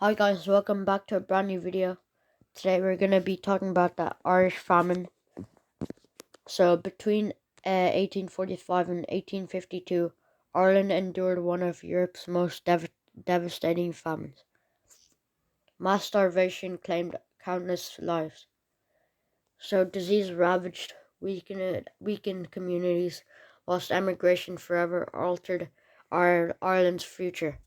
Hi guys, welcome back to a brand new video. Today we're going to be talking about the Irish Famine. So between 1845 and 1852, Ireland endured one of Europe's most devastating famines. Mass starvation claimed countless lives. So disease ravaged weakened communities, whilst emigration forever altered Ireland's future.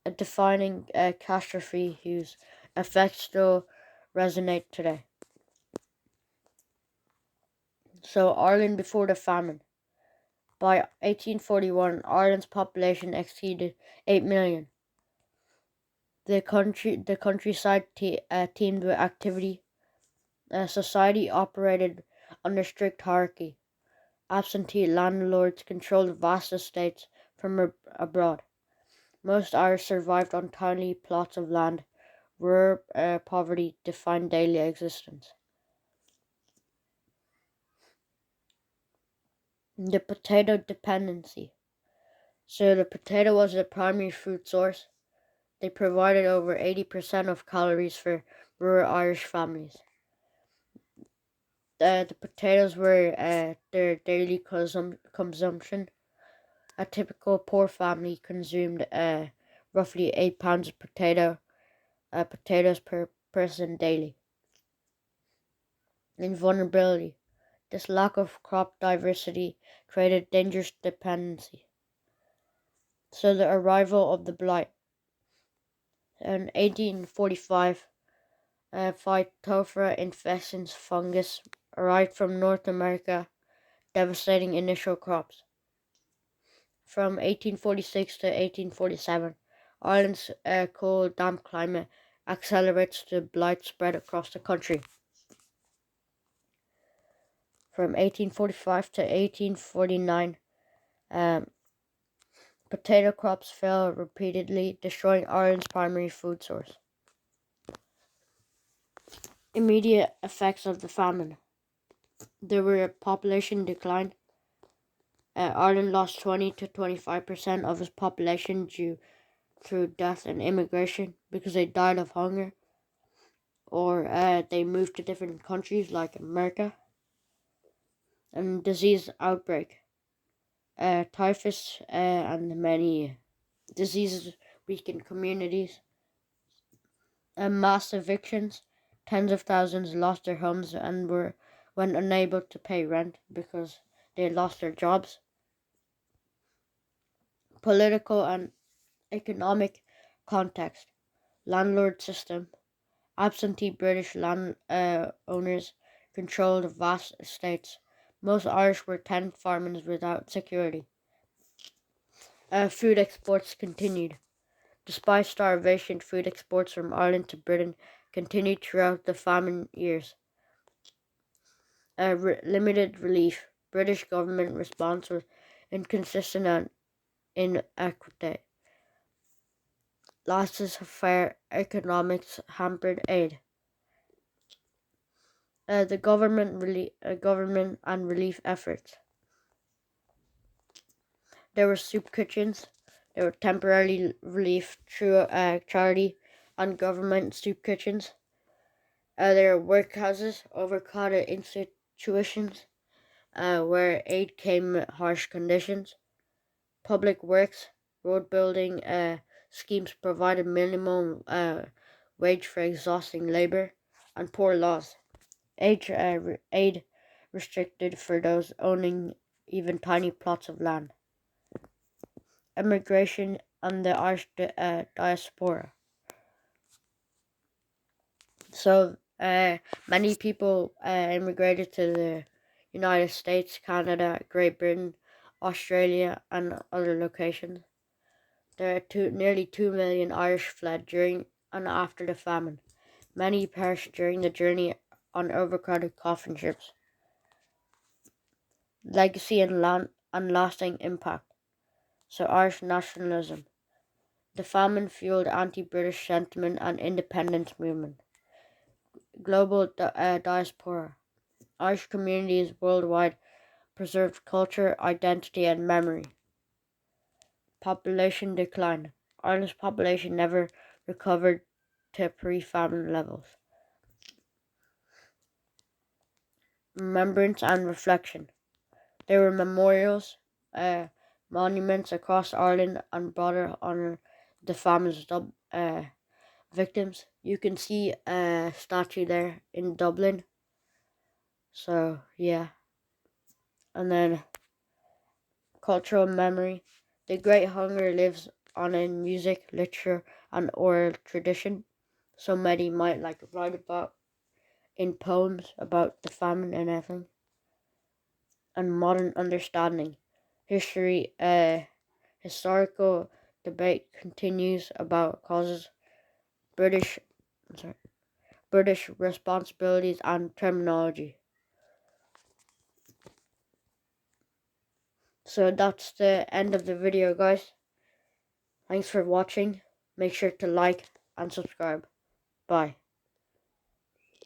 A defining catastrophe whose effects still resonate today. So Ireland before the famine. By 1841, Ireland's population exceeded 8 million. The countryside teemed with activity. Society operated under strict hierarchy. Absentee landlords controlled vast estates from abroad. Most Irish survived on tiny plots of land. Rural poverty defined daily existence. The potato dependency. So the potato was the primary food source. They provided over 80% of calories for rural Irish families. The potatoes were their daily consumption. A typical poor family consumed roughly 8 pounds of potatoes per person daily. In vulnerability, this lack of crop diversity created dangerous dependency. So the arrival of the blight. In 1845, Phytophthora infestans fungus arrived from North America, devastating initial crops. From 1846 to 1847, Ireland's cool, damp climate accelerates the blight spread across the country. From 1845 to 1849, potato crops fell repeatedly, destroying Ireland's primary food source. Immediate effects of the famine. There were a population decline. Ireland lost 20 to 25% of its population due through death and immigration because they died of hunger, or they moved to different countries like America. And disease outbreak. Typhus and many diseases weakened communities. Mass evictions. Tens of thousands lost their homes and were unable to pay rent because they lost their jobs. Political and economic context. Landlord system. Absentee British land owners controlled vast estates. Most Irish were tenant farmers without security. Food exports continued. Despite starvation, food exports from Ireland to Britain continued throughout the famine years. Limited relief. British government response was inconsistent and inadequate. Laissez-faire economics hampered aid. The government and relief efforts. There were soup kitchens. There were temporary relief through charity and government soup kitchens. There were workhouses, overcrowded institutions where aid came with harsh conditions. Public works, road building schemes provided minimum wage for exhausting labor, and poor laws. Aid restricted for those owning even tiny plots of land. Immigration and the Irish diaspora. So many people immigrated to the United States, Canada, Great Britain, Australia, and other locations. There are nearly 2 million Irish fled during and after the famine. Many perished during the journey on overcrowded coffin ships. Legacy and lasting impact. So Irish nationalism. The famine fueled anti-British sentiment and independence movement. Global diaspora. Irish communities worldwide preserved culture, identity, and memory. Population decline. Ireland's population never recovered to pre-famine levels. Remembrance and reflection. There were memorials, monuments across Ireland and broader honour the famine's victims. You can see a statue there in Dublin. So yeah, and then cultural memory. The Great Hunger lives on in music, literature, and oral tradition. So many might write about in poems about the famine and everything. And modern understanding. History, historical debate continues about causes, British, British responsibilities and terminology. So that's the end of the video, guys. Thanks for watching. Make sure to like and subscribe. Bye.